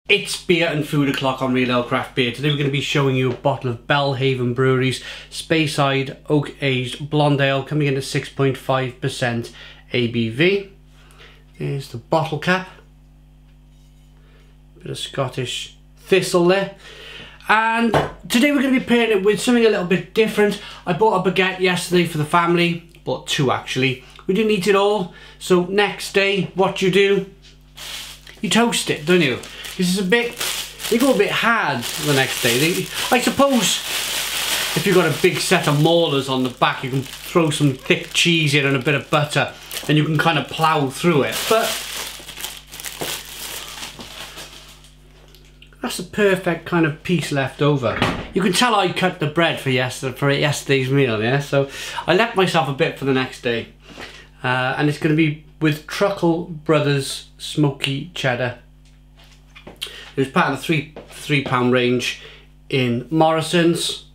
It's Beer and Food O'Clock on Real Ale Craft Beer. Today we're going to be showing you a bottle of Belhaven Brewery's Speyside Oak Aged Blonde Ale coming in at 6.5% ABV. There's the bottle cap. Bit of Scottish thistle there. And today we're going to be pairing it with something a little bit different. I bought a baguette yesterday for the family. Bought two actually. We didn't eat it all. So next day, what you do? You toast it, don't you? This is they go a bit hard the next day. I suppose if you've got a big set of maulers on the back, you can throw some thick cheese in and a bit of butter and you can kind of plough through it. But that's the perfect kind of piece left over. You can tell I cut the bread for yesterday's meal, yeah? So I left myself a bit for the next day. And it's going to be with Truckle Brothers Smokey Cheddar. It was part of the £3 range in Morrison's.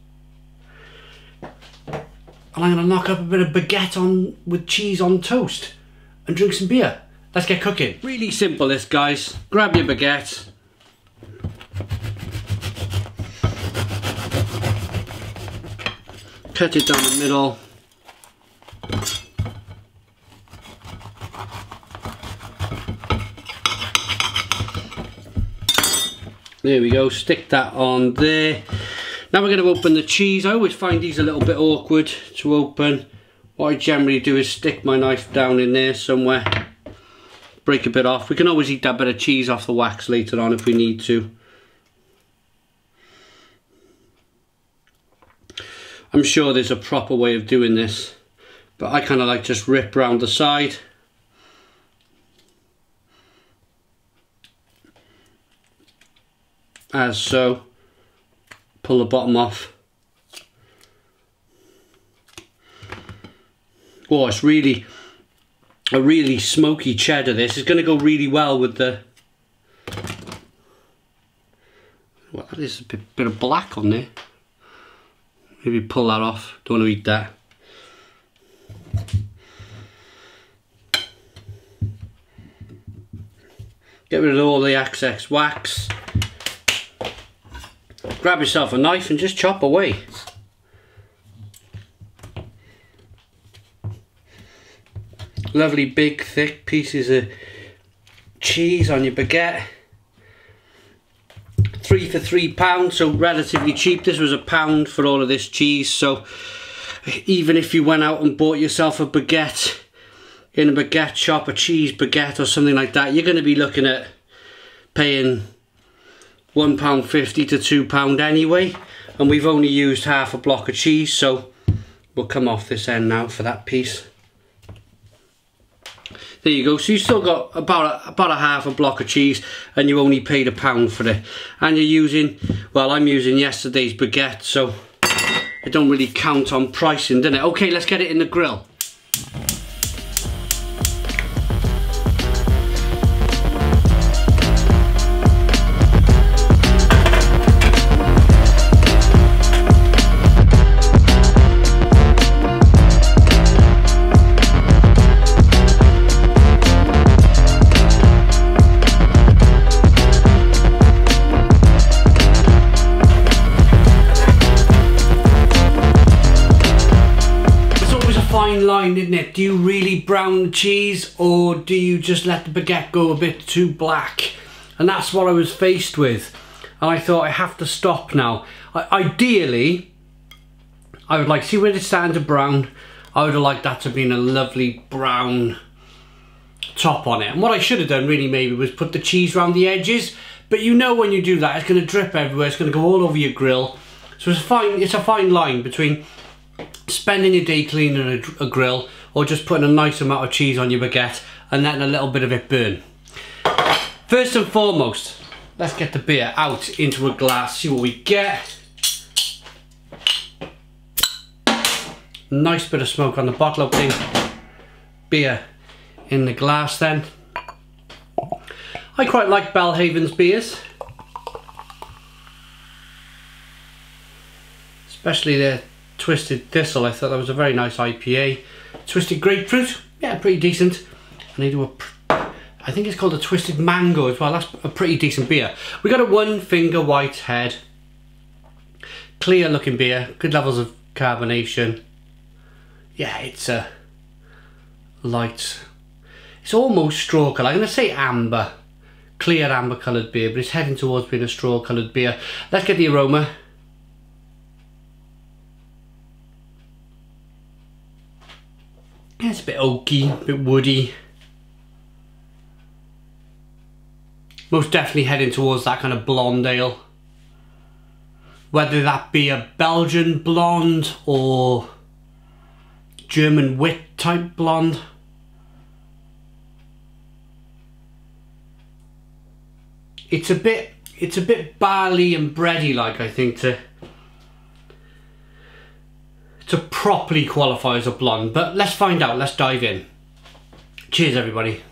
And I'm going to knock up a bit of baguette on with cheese on toast and drink some beer. Let's get cooking. Really simple this, guys. Grab your baguette. Cut it down the middle. There we go, stick that on there. Now we're going to open the cheese. I always find these a little bit awkward to open. What I generally do is stick my knife down in there somewhere, break a bit off. We can always eat that bit of cheese off the wax later on if we need to. I'm sure there's a proper way of doing this, but I kind of like just rip round the side. As so. Pull the bottom off. Oh, it's really a really smoky cheddar. This is going to go really well with the. Well, there's a bit of black on there. Maybe pull that off. Don't want to eat that. Get rid of all the excess wax. Grab yourself a knife and just chop away. Lovely big thick pieces of cheese on your baguette. 3 for £3, so relatively cheap. This was £1 for all of this cheese, so even if you went out and bought yourself a baguette in a baguette shop, a cheese baguette or something like that, you're going to be looking at paying £1.50 to £2 anyway, and we've only used half a block of cheese, so we'll come off this end now for that piece. There you go. So you still got about a half a block of cheese, and you only paid £1 for it. And you're using, well, I'm using yesterday's baguette, so it don't really count on pricing, doesn't it? Okay, let's get it in the grill. Fine line, isn't it? Do you really brown the cheese, or do you just let the baguette go a bit too black? And that's what I was faced with, and I thought I have to stop now. Ideally, I would like, see where it's starting to brown, I would have liked that to have been a lovely brown top on it. And what I should have done really maybe was put the cheese around the edges, but you know when you do that it's going to drip everywhere, it's going to go all over your grill. So it's a fine line between spending a day cleaning a grill or just putting a nice amount of cheese on your baguette and letting a little bit of it burn. First and foremost, let's get the beer out into a glass, see what we get. Nice bit of smoke on the bottle opening. Beer in the glass then. I quite like Belhaven's beers, especially the Twisted Thistle. I thought that was a very nice IPA. Twisted Grapefruit, yeah, pretty decent. And they do a I think it's called a Twisted Mango as well. That's a pretty decent beer. We got a One Finger White Head. Clear looking beer, good levels of carbonation. Yeah, it's a light, it's almost straw colour. I'm going to say amber, clear amber coloured beer, but it's heading towards being a straw coloured beer. Let's get the aroma. Yeah, it's a bit oaky, a bit woody. Most definitely heading towards that kind of blonde ale. Whether that be a Belgian blonde or German wit type blonde. It's a bit barley and bready like, I think, to properly qualify as a blonde. But let's find out, let's dive in. Cheers everybody.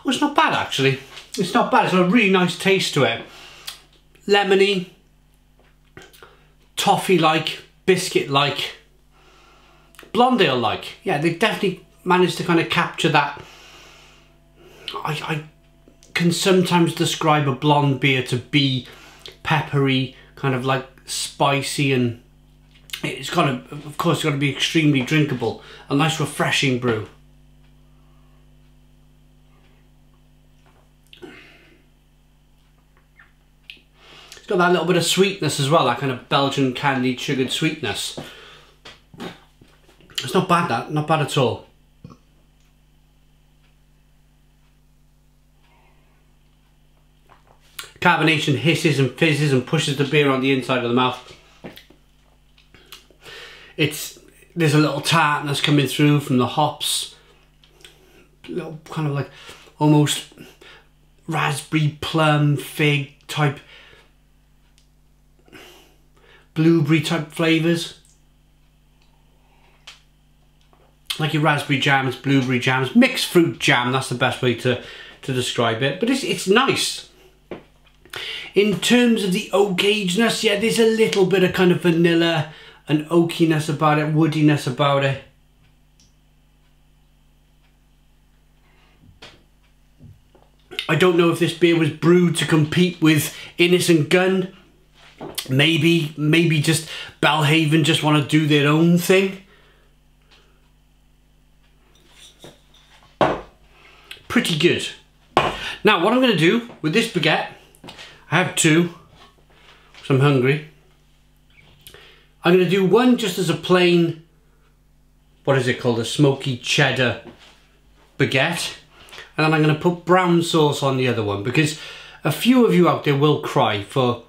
Well, it's not bad actually. It's not bad. It's got a really nice taste to it. Lemony, toffee-like, biscuit-like, blonde ale-like. Yeah, they definitely managed to kind of capture that. I can sometimes describe a blonde beer to be peppery, kind of like spicy, and it's got to, of course, it's got to be extremely drinkable. A nice refreshing brew. Got that little bit of sweetness as well, that kind of Belgian candied sugared sweetness. It's not bad, that, not bad at all. Carbonation hisses and fizzes and pushes the beer on the inside of the mouth. There's a little tartness coming through from the hops. A little kind of like almost raspberry, plum, fig type, blueberry type flavours. Like your raspberry jams, blueberry jams, mixed fruit jam, that's the best way to describe it. But it's nice. In terms of the oak ageness, yeah, there's a little bit of kind of vanilla and oakiness about it, woodiness about it. I don't know if this beer was brewed to compete with Innis & Gunn. Maybe just Belhaven just want to do their own thing. Pretty good. Now what I'm going to do with this baguette, I have two, because I'm hungry. I'm going to do one just as a plain, what is it called, a Smokey cheddar baguette. And then I'm going to put brown sauce on the other one, because a few of you out there will cry for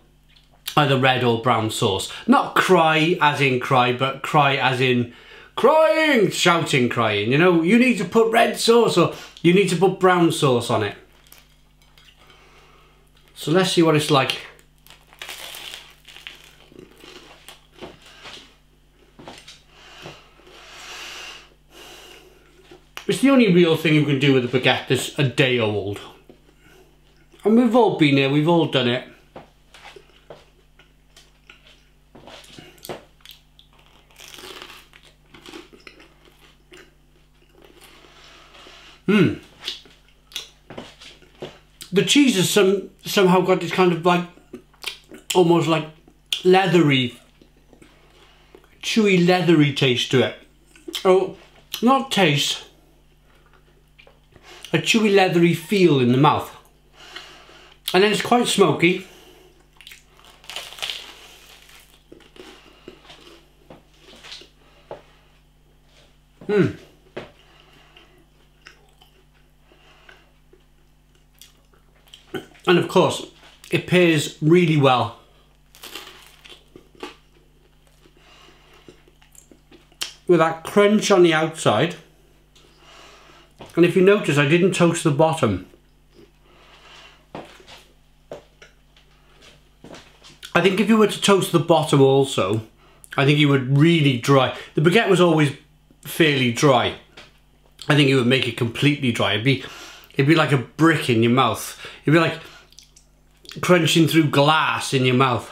either red or brown sauce. Not cry as in cry, but cry as in crying, shouting, crying. You know, you need to put red sauce or you need to put brown sauce on it. So let's see what it's like. It's the only real thing you can do with a baguette that's a day old. And we've all been there, we've all done it. The cheese has somehow got this kind of like, almost like leathery, chewy leathery taste to it. Oh, not taste. A chewy leathery feel in the mouth. And then it's quite smoky. And of course, it pairs really well with that crunch on the outside. And if you notice, I didn't toast the bottom. I think if you were to toast the bottom also, I think you would really dry. The baguette was always fairly dry. I think it would make it completely dry. It'd be like a brick in your mouth. It'd be like crunching through glass in your mouth.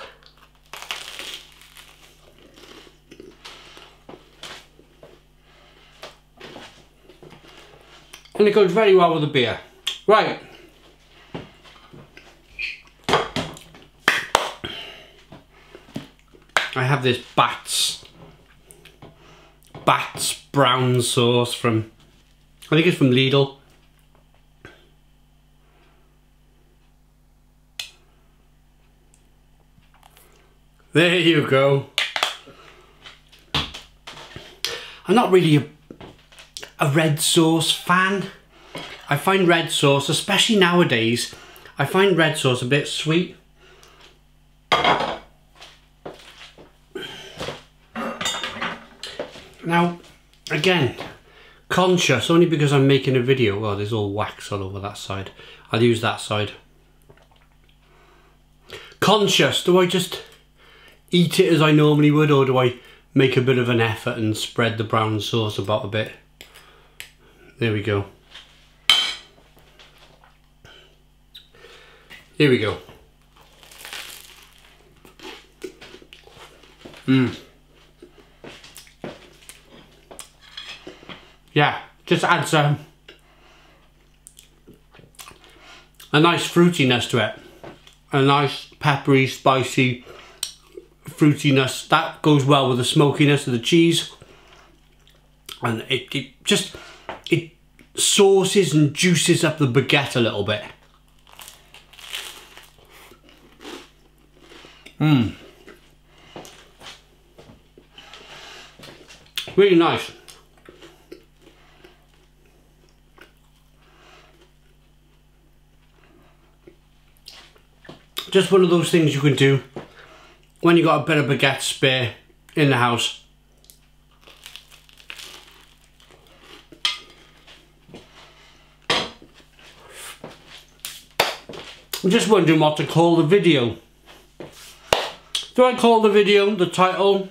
And it goes very well with the beer. Right. I have this Bat's brown sauce from, I think it's from Lidl. There you go. I'm not really a red sauce fan. I find red sauce, especially nowadays, I find red sauce a bit sweet. Now, again, conscious, only because I'm making a video. Oh, there's all wax all over that side. I'll use that side. Conscious, do I just eat it as I normally would, or do I make a bit of an effort and spread the brown sauce about a bit? There we go. Here we go. Yeah, just adds a nice fruitiness to it. A nice peppery, spicy fruitiness. That goes well with the smokiness of the cheese. And it sauces and juices up the baguette a little bit. Really nice. Just one of those things you can do when you got a bit of baguette spare in the house. I'm just wondering what to call the video. Do I call the video, the title,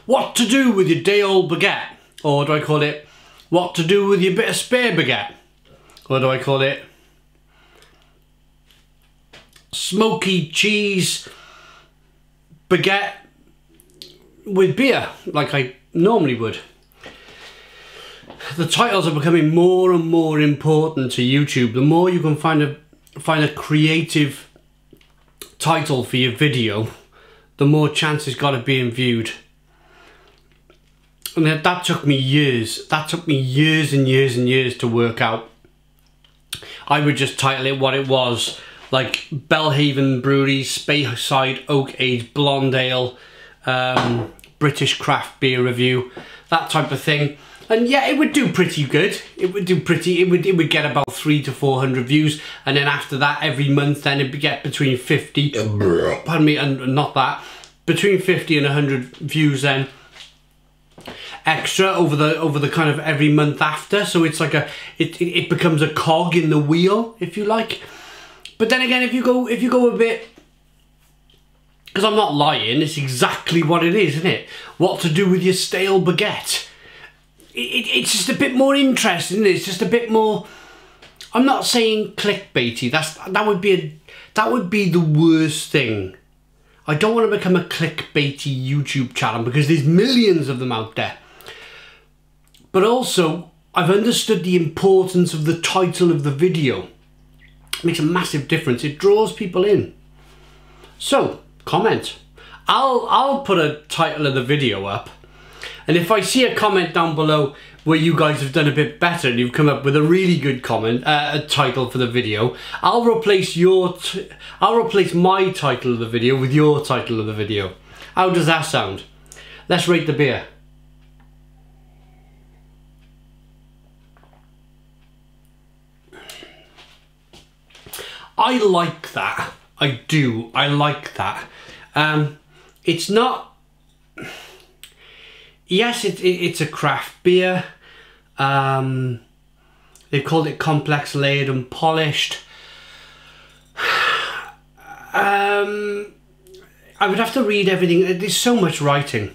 what to do with your day old baguette? Or do I call it what to do with your bit of spare baguette? Or do I call it smoky cheese baguette with beer, like I normally would? The titles are becoming more and more important to YouTube. The more you can find a creative title for your video, the more chance it's got of being viewed. And that took me years. That took me years and years and years to work out. I would just title it what it was, like Belhaven Brewery, Speyside Oak Age Blonde Ale, British craft beer review, that type of thing. And yeah, it would do pretty good. It would do pretty. It would get about 300 to 400 views, and then after that, every month, then it'd get between 50. Pardon me, and not that. Between 50 and 100 views then. Extra over the kind of every month after. So it's like it becomes a cog in the wheel, if you like. But then again, if you go a bit, because I'm not lying, it's exactly what it is, isn't it? What to do with your stale baguette. It's just a bit more interesting, isn't it? It's just a bit more, I'm not saying clickbaity, that would be the worst thing. I don't want to become a clickbaity YouTube channel because there's millions of them out there. But also, I've understood the importance of the title of the video. It makes a massive difference. It draws people in. So, comment. I'll put a title of the video up. And if I see a comment down below where you guys have done a bit better and you've come up with a really good comment, a title for the video, I'll replace my title of the video with your title of the video. How does that sound? Let's rate the beer. I like that. I do. I like that. It's not... Yes, it's a craft beer. They've called it complex, layered and polished. I would have to read everything. There's so much writing.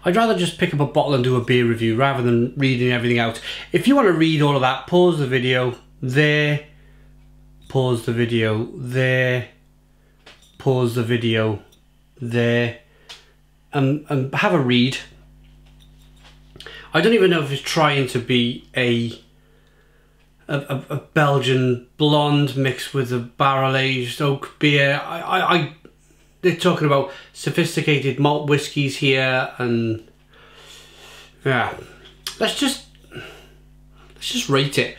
I'd rather just pick up a bottle and do a beer review rather than reading everything out. If you want to read all of that, pause the video, there, pause the video, there, pause the video, there, and have a read. I don't even know if it's trying to be a Belgian blonde mixed with a barrel-aged oak beer. They're talking about sophisticated malt whiskies here, and yeah, let's just rate it.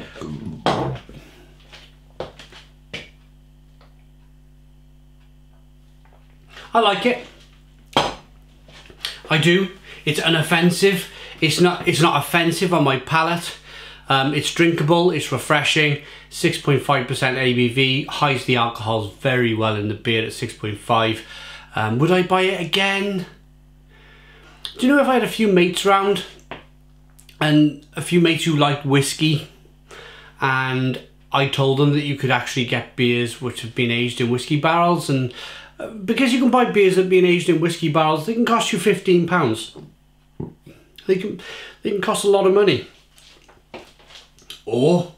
I like it. I do. It's unoffensive. It's not offensive on my palate. It's drinkable, it's refreshing, 6.5% ABV, hides the alcohols very well in the beer at 6.5. Would I buy it again? Do you know, if I had a few mates around, and a few mates who liked whiskey, and I told them that you could actually get beers which have been aged in whiskey barrels, and because you can buy beers that have been aged in whiskey barrels, they can cost you £15. They can cost a lot of money. Or,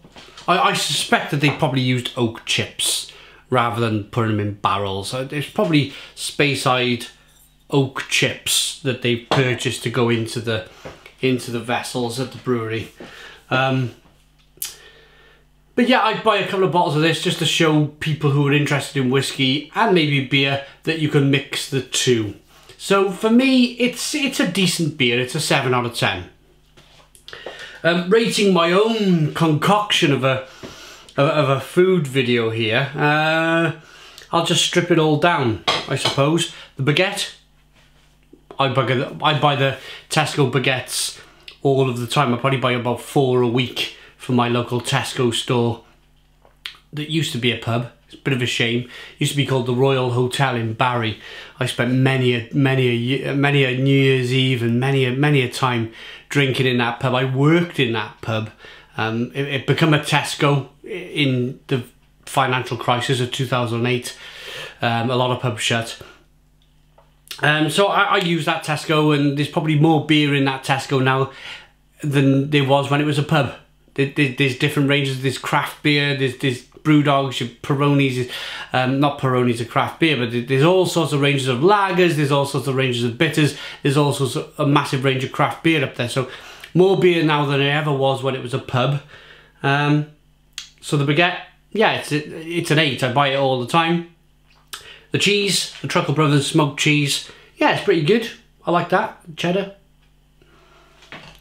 I suspect that they probably used oak chips rather than putting them in barrels. There's probably Speyside oak chips that they've purchased to go into the vessels at the brewery. But yeah, I'd buy a couple of bottles of this just to show people who are interested in whiskey and maybe beer that you can mix the two. So for me, it's a decent beer. It's a 7 out of 10. Rating my own concoction of a food video here, I'll just strip it all down, I suppose. The baguette, I buy the Tesco baguettes all of the time. I probably buy about 4 a week from my local Tesco store that used to be a pub. It's a bit of a shame. It used to be called the Royal Hotel in Barry. I spent many a New Year's Eve and many a time drinking in that pub. I worked in that pub. It became a Tesco in the financial crisis of 2008. A lot of pubs shut. So I use that Tesco, and there's probably more beer in that Tesco now than there was when it was a pub. There's different ranges. There's craft beer, there's Brewdogs, your Peronis, not Peronis a craft beer, but there's all sorts of ranges of lagers, there's all sorts of ranges of bitters, there's all sorts of a massive range of craft beer up there. So more beer now than there ever was when it was a pub. So the baguette, yeah, it's an 8. I buy it all the time. The cheese, the Truckle Brothers smoked cheese, yeah, it's pretty good. I like that. Cheddar,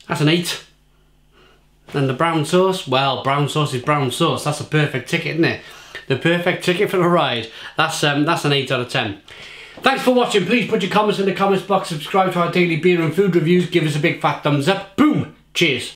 that's an 8. And the brown sauce, well, brown sauce is brown sauce. That's a perfect ticket, isn't it? The perfect ticket for the ride. That's an 8 out of 10. Thanks for watching. Please put your comments in the comments box. Subscribe to our daily beer and food reviews. Give us a big fat thumbs up. Boom. Cheers.